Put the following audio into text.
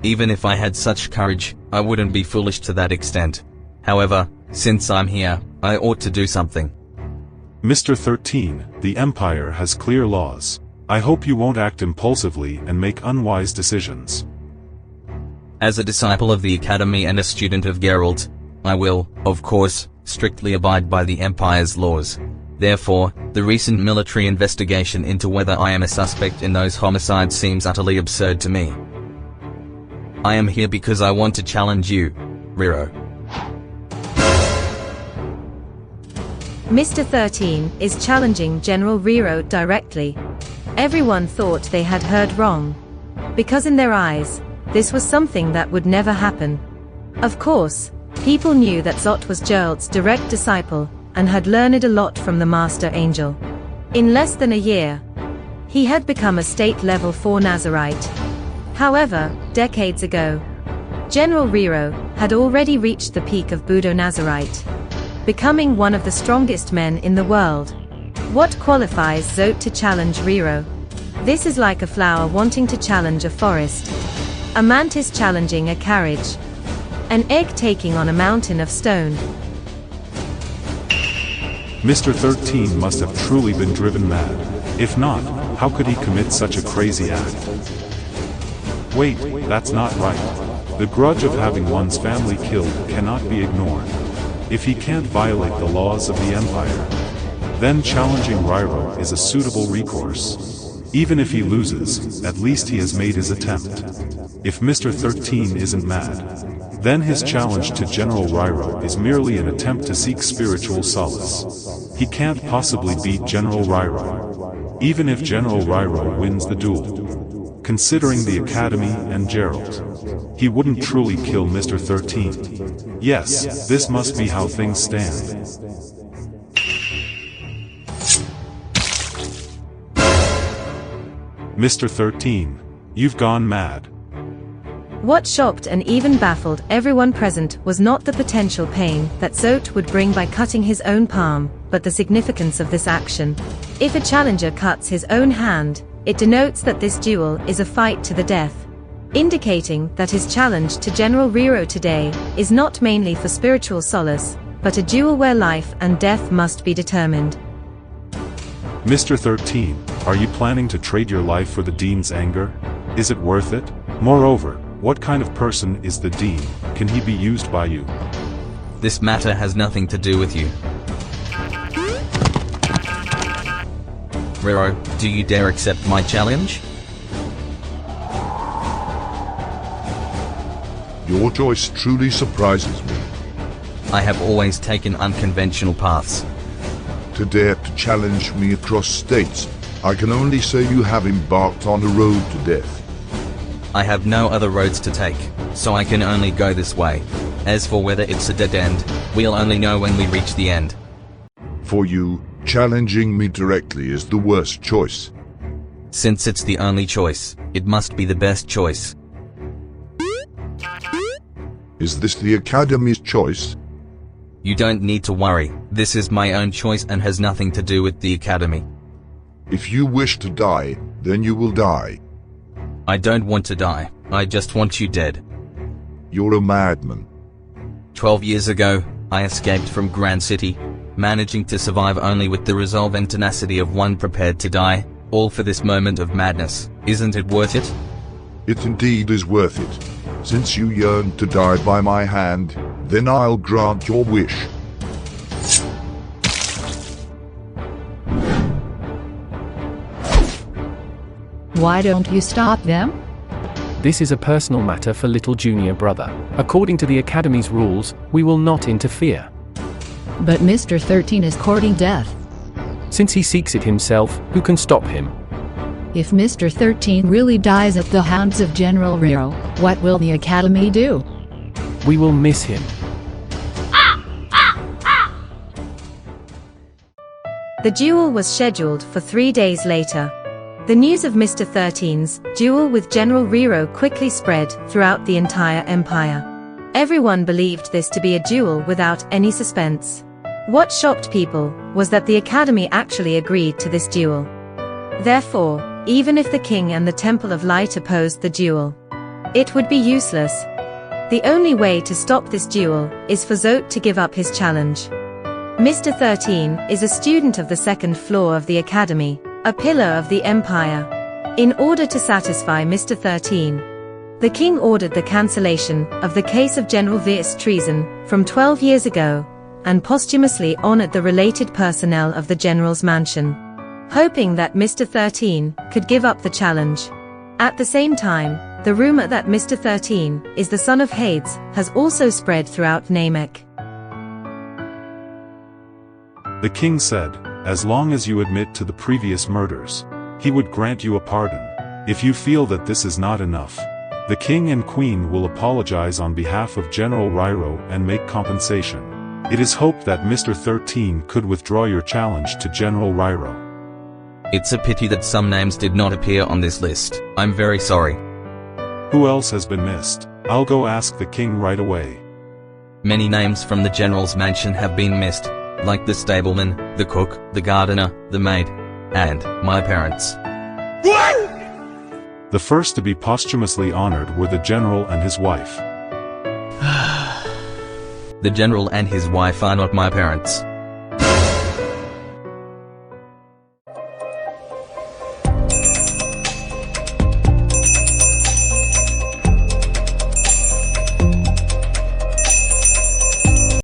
Even if I had such courage, I wouldn't be foolish to that extent. However, since I'm here, I ought to do something. Mr. 13, the Empire has clear laws. I hope you won't act impulsively and make unwise decisions. As a disciple of the Academy and a student of Geralt, I will, of course, strictly abide by the Empire's laws. Therefore, the recent military investigation into whether I am a suspect in those homicides seems utterly absurd to me. I am here because I want to challenge you, Riro. Mr. 13 is challenging General Riro directly. Everyone thought they had heard wrong. Because in their eyes, this was something that would never happen. Of course, people knew that Zot was Geralt's direct disciple, and had learned a lot from the Master Angel. In less than a year, he had become a state-level 4 Nazarite. However, decades ago, General Riro had already reached the peak of Budo Nazarite, becoming one of the strongest men in the world. What qualifies Zot to challenge Riro? This is like a flower wanting to challenge a forest, a mantis challenging a carriage, an egg taking on a mountain of stone. Mr. 13 must have truly been driven mad. If not, how could he commit such a crazy act? Wait, that's not right. The grudge of having one's family killed cannot be ignored. If he can't violate the laws of the Empire, then challenging Riro is a suitable recourse. Even if he loses, at least he has made his attempt. If Mr. 13 isn't mad, then his challenge to General Riro is merely an attempt to seek spiritual solace. He can't possibly beat General Riro, even if General Riro wins the duel. Considering the Academy and Geralt, he wouldn't truly kill Mr. 13. Yes, this must be how things stand. Mr. 13, you've gone mad. What shocked and even baffled everyone present was not the potential pain that Zot would bring by cutting his own palm, but the significance of this action. If a challenger cuts his own hand, it denotes that this duel is a fight to the death, indicating that his challenge to General Riro today is not mainly for spiritual solace, but a duel where life and death must be determined. Mr. 13, are you planning to trade your life for the Dean's anger? Is it worth it? Moreover, what kind of person is the Dean? Can he be used by you? This matter has nothing to do with you. Riro, do you dare accept my challenge? Your choice truly surprises me. I have always taken unconventional paths. To dare to challenge me across states, I can only say you have embarked on a road to death. I have no other roads to take, so I can only go this way. As for whether it's a dead end, we'll only know when we reach the end. For you, challenging me directly is the worst choice. Since it's the only choice, it must be the best choice. Is this the Academy's choice? You don't need to worry, this is my own choice and has nothing to do with the Academy. If you wish to die, then you will die. I don't want to die, I just want you dead. You're a madman. 12 years ago, I escaped from Grand City, managing to survive only with the resolve and tenacity of one prepared to die, all for this moment of madness. Isn't it worth it? It indeed is worth it. Since you yearn to die by my hand, then I'll grant your wish. Why don't you stop them? This is a personal matter for little junior brother. According to the Academy's rules, we will not interfere. But Mr. 13 is courting death. Since he seeks it himself, who can stop him? If Mr. 13 really dies at the hands of General Riro, what will the Academy do? We will miss him. The duel was scheduled for 3 days later. The news of Mr. 13's duel with General Riro quickly spread throughout the entire empire. Everyone believed this to be a duel without any suspense. What shocked people was that the Academy actually agreed to this duel. Therefore, even if the King and the Temple of Light opposed the duel, It would be useless. The only way to stop this duel is for Zote to give up his challenge. Mr. 13 is a student of the second floor of the academy, a pillar of the empire. In order to satisfy Mr. 13, the king ordered the cancellation of the case of General Vier's treason from 12 years ago, and posthumously honored the related personnel of the general's mansion, hoping that Mr. 13 could give up the challenge. At the same time, the rumor that Mr. 13 is the son of Hades has also spread throughout Namek. The king said, as long as you admit to the previous murders, he would grant you a pardon. If you feel that this is not enough, the king and queen will apologize on behalf of General Ryro and make compensation. It is hoped that Mr. 13 could withdraw your challenge to General Ryro. It's a pity that some names did not appear on this list. I'm very sorry. Who else has been missed? I'll go ask the king right away. Many names from the general's mansion have been missed, like the stableman, the cook, the gardener, the maid, and my parents. The first to be posthumously honored were the general and his wife. The general and his wife are not my parents.